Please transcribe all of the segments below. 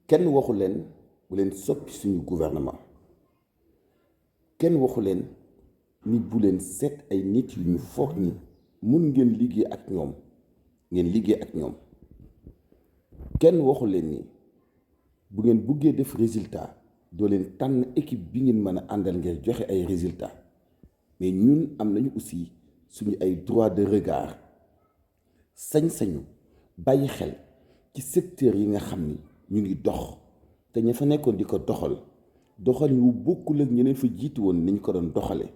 kenn waxu leen bu leen soppi suñu gouvernement kenn waxu leen ni bu leen seet ay nit yu ñu foog ni mun ngeen liggéey ak ñoom kenn waxu leen ni bu ngeen buggee def résultat doo leen tànn équipe bi ngeen mën a àndal ngir joxe ay résultat mais ñun am nañu aussi suñu ay droit de regard sañ-sañu bàyyi xel ci secteur yi nga xam ni ñu ngi dox te ña fa nekkoon di ko doxal yu bokkul ak ñeneen fa jiitu woon ni ñu ko doon doxale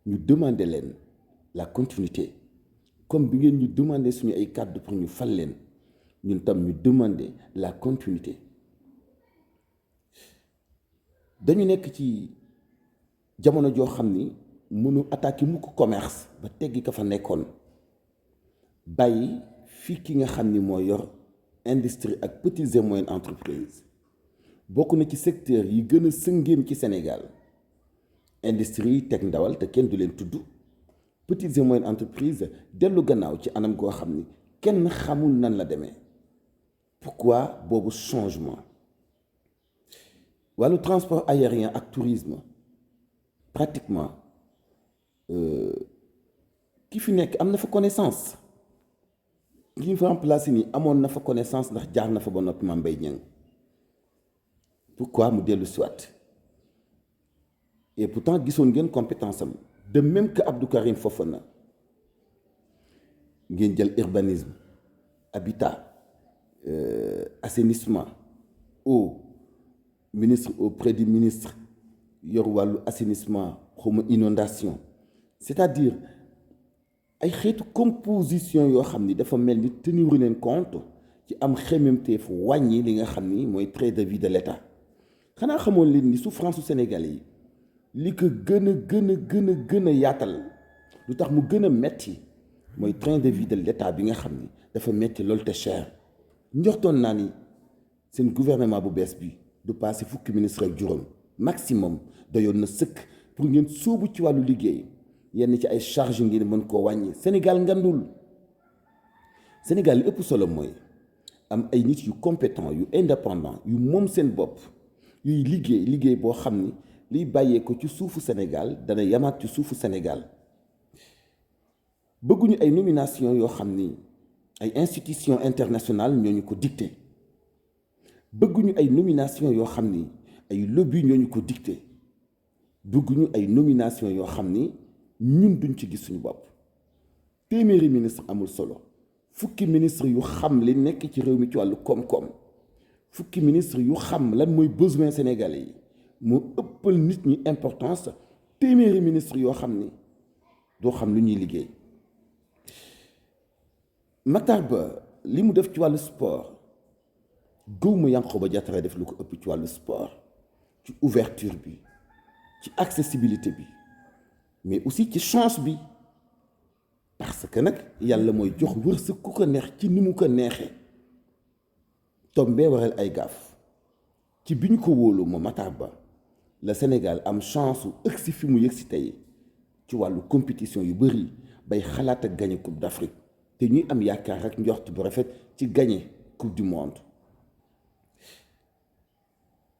ñu demander leen la continuité comme bi ngeen ñu demander suñu ay kàddu pour ñu fal leen ñun tam ñu demander la continuité dañu nekk ci jamono joo xam ni mënu attaqué mukk commerce ba teggi ka fa nekkoon bàyyi fii ki nga xam ni moo yor industrie ak petites et moyennes entreprises bokk na ci secteur yi gën a sëngéem ci Sénégal industrie yi teg ndawal te kenn du leen tudd petites et moyennes entreprises dellu gannaaw ci anam goo xam ni kenn xamul nan la demee pourquoi boobu changement wàllu transport aérien ak tourisme pratiquement ki fi nekk am na fa connaissance ki ñu fa remplacé nii amoon na fa connaissance ndax jaar na fa ba noppi Mame Mbaye Niang pourquoi mu dellu siwaat et pourtant gisoon ngeen compétence am de même que Abdou Karim Fofana ngeen jël urbanisme habitat assainissement eau ministre auprès du ministre yor wàllu assainissement xawma inondation c'est-à-dire ay xeetu composition yoo xam ni dafa mel ni tenir leen compte ci am xemmemteef wàññi li nga xam ni mooy train de vie de l'État xanaa xamoon leen ni souffrance su Sénégalais yi li ko gën a yaatal lu tax mu gën a metti mooy train de vie de l'État bi nga xam ni dafa metti loolu te cher njortoon naa ni seen gouvernement bu bees bi du passé fukki ministre ak juróom maximum doyoon na sëkk pour ngeen sóobu ci wàllu liggéey yenn ci ay charge ngeen mën koo wàññi Sénégal ngandul Sénégal li ëpp solo mooy am ay nit yu compétent yu indépendant yu moom seen bopp yuy liggéey boo xam ni liy bàyyee ko ci suufu Sénégal dana yamaat ci suufu Sénégal bëgguñu ay nomination yoo xam ni ay institutions internationales ñooñu ko dicté bëgguñu ay nomination yoo xam ni ay lobby ñooñu ko dicté bëgguñu ay nomination yoo xam ni ñun duñ ci gis suñu bopp téeméeri ministre amul solo fukki ministre yu xam li nekk ci réew mi ci wàllu koom-koom fukki ministre yu xam lan mooy besoin sénégalais yi moo ëppal nit ñi importance téeméeri ministre yoo xam ni doo xam lu ñuy liggéey Matar Ba li mu def ci wàllu sport gëwma Yankhoba Diattara def lu ko ëpp ci wàllu sport ci ouverture bi ci accessibilité bi mais aussi ci chance bi parce que nag yàlla mooy jox wërsëg ku ko neex ci ni mu ko neexee tombee waral ay gaaf ci bi ñu ko wóolu moom Matar Ba la Sénégal am chance su ëgsi fi mu yëgsi tey ci wàllu compétition yu bëri bay xalaat ak gagné coupe d'Afrique te ñuy am yaakaar ak njort bu rafet ci gagné coupe du monde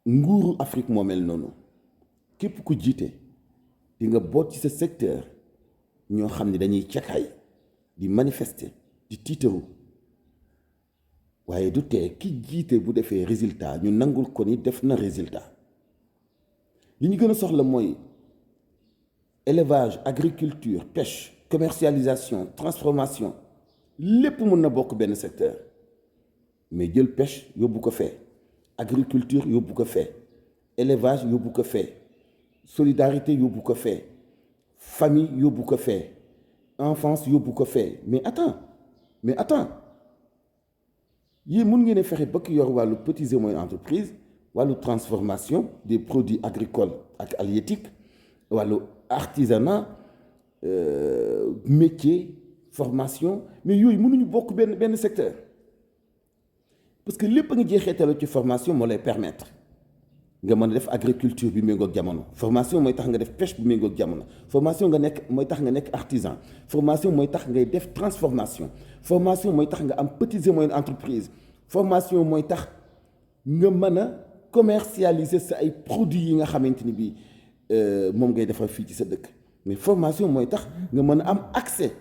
nguuru Afrique moo mel noonu képp ku jiite di nga boot ci sa secteur ñoo xam ne dañuy cakaay di manifester di tiitaru waaye du tee ki jiite bu defee résultat ñu nangul ko ni def na résultat li ñu gën a soxla mooy élevage agriculture pêche commercialisation transformation lépp mën na bokk benn secteur mais jël pêche yóbbu ko fee agriculture yóbbu ko fee élevage yóbbu ko fee solidarité yóbbu ko fee famille yóbbu ko fee enfance yóbbu ko fee mais attends yii mun ngeen a fexe ba ki yor wàllu petites et moyennes entreprises wàllu transformation des produits agricoles ak halieutiques wàllu artisanat métier formation mais yooyu mënuñu bokk benn secteur parce que lépp a ngi jeexeetalu ci formation moo lay permettre nga mën a def agriculture bi méngoog jamono formation mooy tax nga def pêche bi méngoog jamono formation mooy tax nga nekk artisan formation mooy tax ngay def transformation formation mooy tax nga am petites et moyennes entreprises formation mooy tax nga mën a commercialiser sa ay produits yi nga xamante ni bii moom ngay defar fii ci sa dëkk mais formation mooy tax nga mën a am accès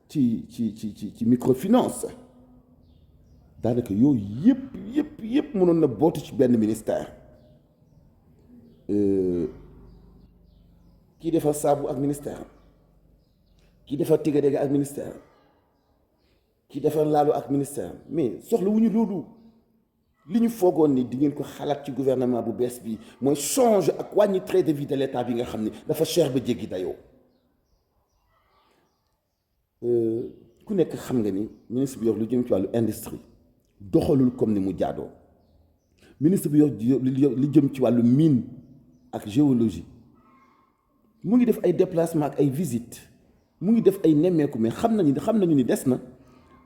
ci microfinance daanaka yooyu yëpp mënoon na bootu ci benn ministère kii defar saabu ak ministère kii defar tigadege ak ministère kii defar laalo ak ministère mais soxla wu ñu loolu li ñu foogoon ni di ngeen ko xalaat ci gouvernement bu bees bi mooy change ak wàññi train de vie de l'état bi nga xam ne dafa cher ba jéggi dayoo ku nekk xam nga ni ministre bi yor lu jëm ci wàllu industrie doxalul comme ni mu jaadoo ministre bi yor li jëm ci wàllu mine ak géologie mu ngi def ay déplacement ak ay visite mu ngi def ay nemmeeku mais xam nañu ni des na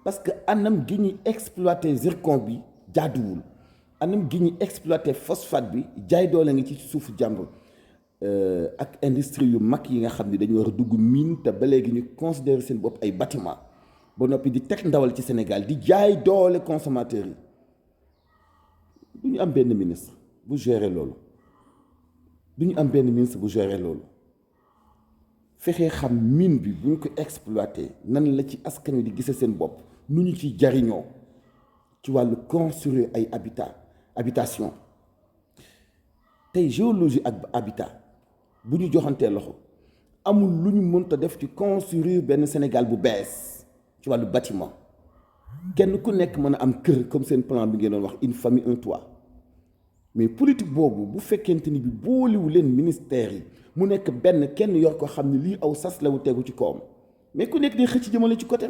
parce que anam gi ñuy exploité zircon bi jaaduwul anam gi ñuy exploité phosphate bi jaay doole ngi ci suufu jàmbur ak industrie yu mag yi nga xam ne dañu war a dugg mine te ba léegi ñu considérer seen bopp ay bâtiment ba noppi di teg ndawal ci Sénégal di jaay doole consommateurs yi du ñu am benn ministre bu gérer loolu fexee xam mine bi bu ñu ko exploité nan la ci askan wi di gise seen bopp nu ñu ciy jariñoo ci wàllu construire ay habitation tey géologie ak habitat bu ñu joxantee loxo amul lu ñu mënta def ci construire benn Sénégal bu bees ci wàllu bâtiment kenn ku nekk mën a am kër comme seen plan bi ngeen doon wax une famille un toit mais politique boobu bu fekkente ni bi booliwu leen ministère yi mu nekk benn kenn yor ko xam ne lii aw sas la wu tegu ci kawam mais ku nekk day xëcc jëmale ci côté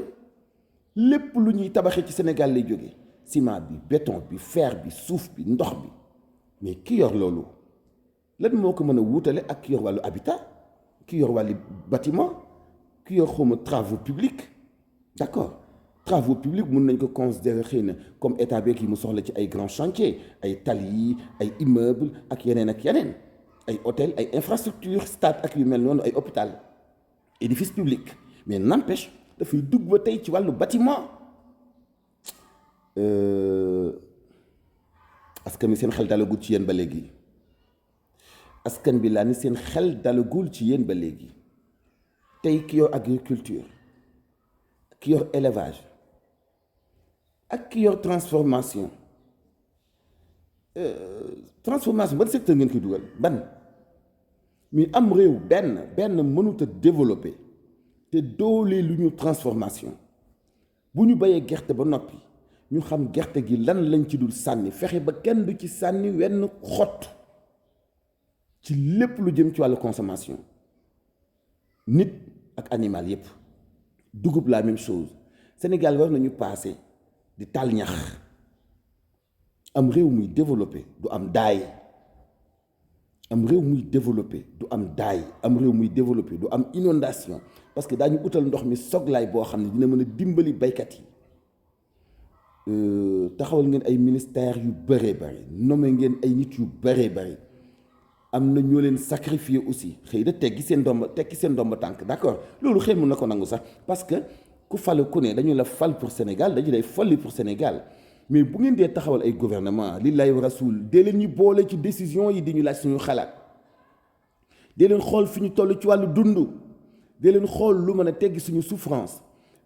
lépp lu ñuy tabaxee ci Sénégal lay jógee ciment bi béton bi fer bi suuf bi ndox bi mais ki yor loolu lan moo ko mën a wuutale ak ki yor wàllu habitat ki yor wàllu bâtiment ki yor xawma travaux publics d'accord travaux publics mun nañ ko considérer xëy na comme état beeg yi mu soxla ci ay grands chantiers ay tali yi ay immeubles ak yeneen ay hôtel ay infrastructures stade ak yu mel noonu ay hôpital édifice public mais n'empêche dafay dugg ba tey ci wàllu bâtiment askan bi seen xel dalagul ci yéen ba léegi askan bi laa ni seen xel dalagul ci yéen ba léegi tey ki yor agriculture ki yor élevage ak ki yor transformation ban secteur ngeen koy dugal ban mais am réew benn mënut a développer te doole lu ñu transformation bu ñu bayee gerte ba noppi ñu xam gerte gi lan lañ ci dul sànni fexe ba kenn du ci sànni wenn xott ci lépp lu jëm ci wàllu consommation nit ak animal yépp dugub la même chose Sénégal war nañu passé di taal ñax am réew muy développé du am daay am réew muy développé du am daay am réew muy développé du am inondation parce que daañu utal ndox mi soglaay boo xam ne dina mën a dimbali baykat yi taxawal ngeen ay ministères yu bëree bëri nommé ngeen ay nit yu bëree bëri am na ñoo leen sacrifier aussi xëy na tekki seen ndomba tànk d'accord loolu xëy mën na ko nangu sax parce que ku falu ku ne dañu la fal pour Sénégal dañu lay folli pour Sénégal mais bu ngeen dee taxawal ay gouvernement lillahi wa rasul dee leen ñu boole ci décision yi di ñu laaj suñu xalaat dee leen xool fi ñu toll ci wàllu dund dee leen xool lu mën a teggi suñu souffrance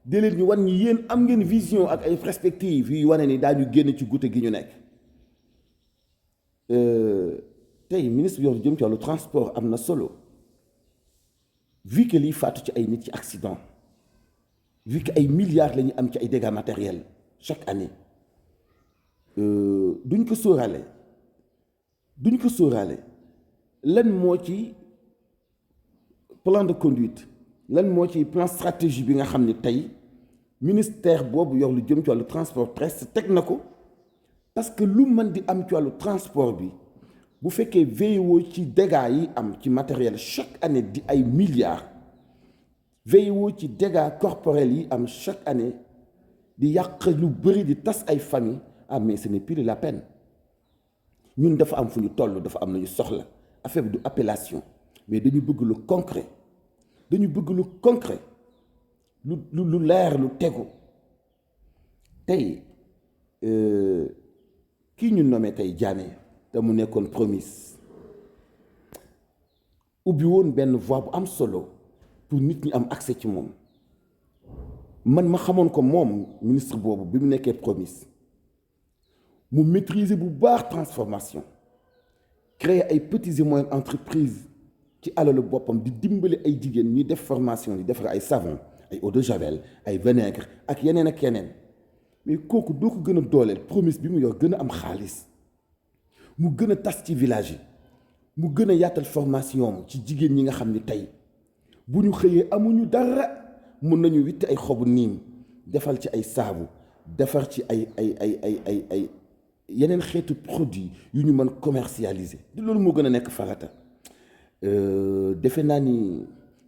dee leen ñu wan ñi yéen am ngeen vision ak ay perspectives yu wane ni daañu génn ci goutte gi ñu nekk tey ministre bi yor jëm ci wàllu transport am na solo vu que liy faatu ci ay nit ci accident vu que ay milliards la ñu am ci ay dégâts matériels chaque année duñ ko sóoraale lan moo ci plan de conduite lan moo ci plan stratégie bi nga xam ne tey ministère boobu yor lu jëm ci wàllu transport terrestre teg na ko parce que lu mën di am ci wàllu transport bi bu fekkee veillewoo ci dégâts yi am ci matériel chaque année di ay milliards veillewoo ci dégâts corporels yi am chaque année di yàq lu bëri di tas ay famille mais ce n'est plus la peine ñun dafa am fu ñu toll dafa am nañu soxla affaire bi du appellation mais dañu bëgg lu concret lu leer lu tegu tey kii ñu nommé tey Diané te mu nekkoon Promise ubbi woon benn voie bu am solo pour nit ñi am accès ci moom man ma xamoon ko moom ministre boobu bi mu nekkee Promise mu maîtriser bu baax transformation créer ay petites et moyennes entreprises ci alalu boppam di dimbali ay jigéen ñuy def formation di defar ay savon ay eau de javel ay vinaigre ak yeneen mais kooku doo ko gën a dooleel Promise bi mu yor gën a am xaalis mu gën a tas ci village yi mu gën a yaatal formation ci jigéen ñi nga xam ni tey bu ñu xëyee amuñu dara mun nañu witti ay xobu niim defal ci ay saabu defar ci ay yeneen xeetu produit yu ñu mën commercialiser di loolu moo gën a nekk farata defe naa ni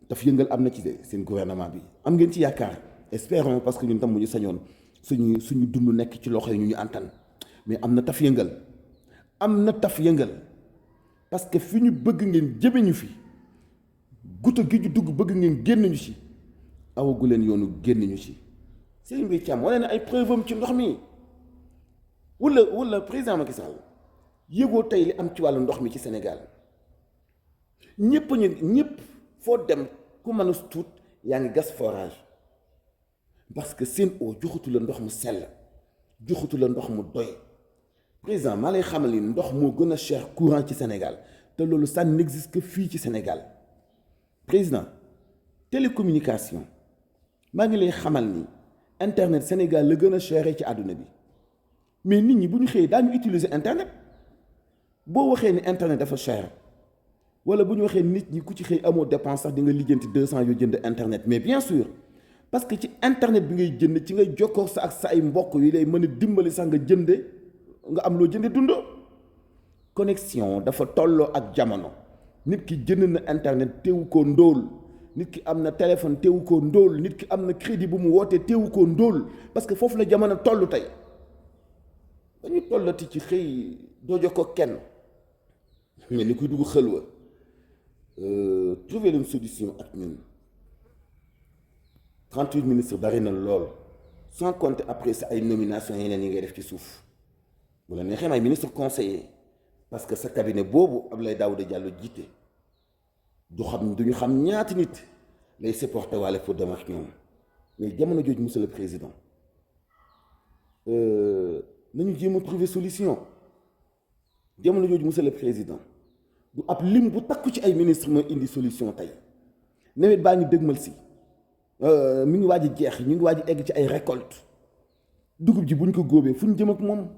daf yëngal am na ci seen gouvernement bi am ngeen ci yaakaar espérons parce que ñun tam bu ñu sañoon suñu dund nekk ci loxo yi ñu antan mais am na taf yëngal parce que fi ñu bëgg ngeen jëme ñu fi guta gi ñu dugg bëgg ngeen génn ñu ci awagu leen yoonu génn ñu ci Serigne Mbaye Thiam wane na ay preuve am ci ndox mi wala président Macky Sall yëgoo tey li am ci wàllu ndox mi ci Sénégal ñëpp foo dem ku mën a tuut yaa ngi gas forage parce que seen eau joxatu la ndox mu sell joxatu la ndox mu doy président maa lay xamal ni ndox moo gën a cher courant ci Sénégal te loolu ça n'existe que fii ci Sénégal président télécommunication maa ngi lay xamal ni internet Sénégal la gën a cher ci àdduna bi mais nit ñi bu ñu xëyee daañu utiliser internet boo waxee ni internet dafa cher wala bu ñu waxee nit ñi ku ci xëy amoo dépense sax di nga lijjanti 200 yoo jënd internet mais bien sûr parce que ci internet bi ngay jënd ci ngay jokkoo sa ak sa ay mbokk yi lay mën a dimbali sax nga jënde nga am loo jënde dund connexion dafa tolloo ak jamono nit ki jënd na internet teewu ko ndóol nit ki am na téléphone teewu ko ndóol nit ki am na crédit bu mu wootee teewu ko ndóol parce que foofu la jamono toll tey dañu tollati ci xëy doo jokkoo kenn mais ni kuy dugg xëlwa trouver une solution ak ñun 38 ministres bari na lool sans compter après sa ay nomination yeneen yi ngay def ci suuf bu la neexee ay ministre conseiller parce que sa cabinet boobu Abdoulaye Daouda Diallo jiite duñu xam ñaati nit lay supporté waale pour dem ak ñoom mais jamono jooju monsieur le président nañu jéem a trouver solution jamono jooju monsieur le président du ab lim bu takku ci ay ministre mooy indi solution tey nawet baa ngi dëgmal si mi ngi waaj a jeex ñu ngi waaj a egg ci ay récolte dugub ji bu ñu ko góobee fu ñu jëm ak moom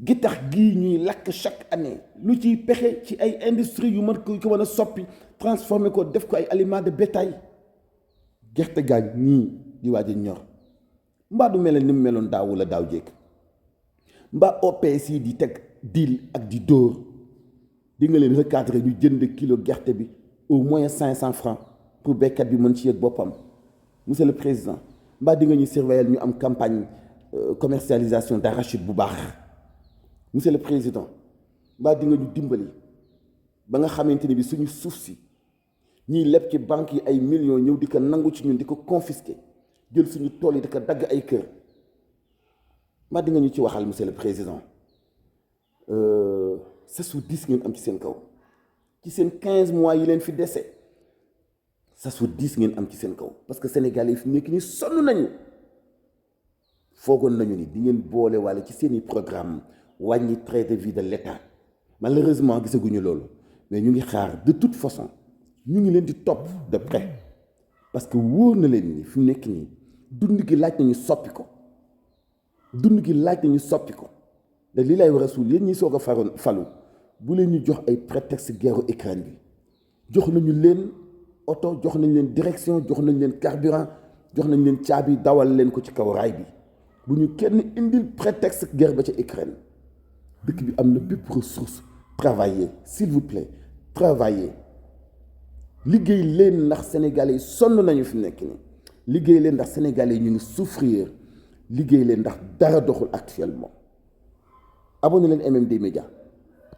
gittax gii ñuy lakk chaque année lu ciy pexe ci ay industrie yu mën ko mën a soppi transformer ko def ko ay aliments de bétail gerte gaañ nii di waaj a ñor mbaa du mel ni mu meloon daaw wala daaw jékk mbaa OPS yi di teg deal ak di dóor di nga leen recadrer ñu jënd kilo gerte bi au moins 500 francs pour béykat bi mën ci yëg boppam monsieur le président mbaa di nga ñu surveiller ñu am campagne commercialisation d'arachide bu baax monsieur le président mbaa di nga ñu dimbali ba nga xamante ni bi suñu suuf si ñiy leb ci banque yi ay millions ñëw di ko nangu ci ñun di ko confisquer jël suñu tool yi di ko dagg ay kër mbaa di nga ñu ci waxal monsieur le président sa su 10 ngeen am ci seen kaw ci seen 15 mois yi leen fi dese sa su 10 ngeen am ci seen kaw parce que Sénégal yi fi nekk ni sonn nañu foogoon nañu ni di ngeen boole walla ci seeni programme wàññi train de vie de l'État malheureusement gisaguñu loolu mais ñu ngi xaar de toute façon ñu ngi leen di topp de près parce que wóor na leen ni fi mu nekk nii dund gi laaj nañu soppi ko da li lay war a suul yéen ñi soog a falu bu leen ñu jox ay prétexte guerre Ukraine bi jox nañu leen oto jox nañ leen direction jox nañ leen carburant jox nañ leen caabi dawal leen ko ci kaw raay bi bu ñu kenn indil prétexte guerre ba ca Ukraine dëkk bi am na bépp ressource travaillez s'il vous plaît travaillez liggéey leen ndax sénégalais yi sonn nañu fi nekk nii liggéey leen ndax sénégalais yi ñu ngi souffrir liggéey leen ndax dara doxul actuellement abonné leen MMD Média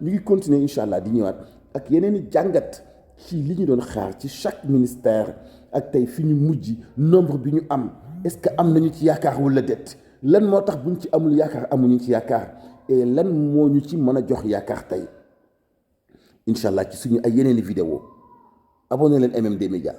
ñu ngi continuer incha allah di ñëwaat ak yeneen i jàngat ci li ñu doon xaar ci chaque ministère ak tey fi ñu mujj nombre bi ñu am est-ce que am nañu ci yaakaar wala déet lan moo tax buñ ci amul yaakaar amuñu ci yaakaar et lan moo ñu ci mën a jox yaakaar tey incha allah ci suñu ay yeneeni vidéo abonné leen MMD Média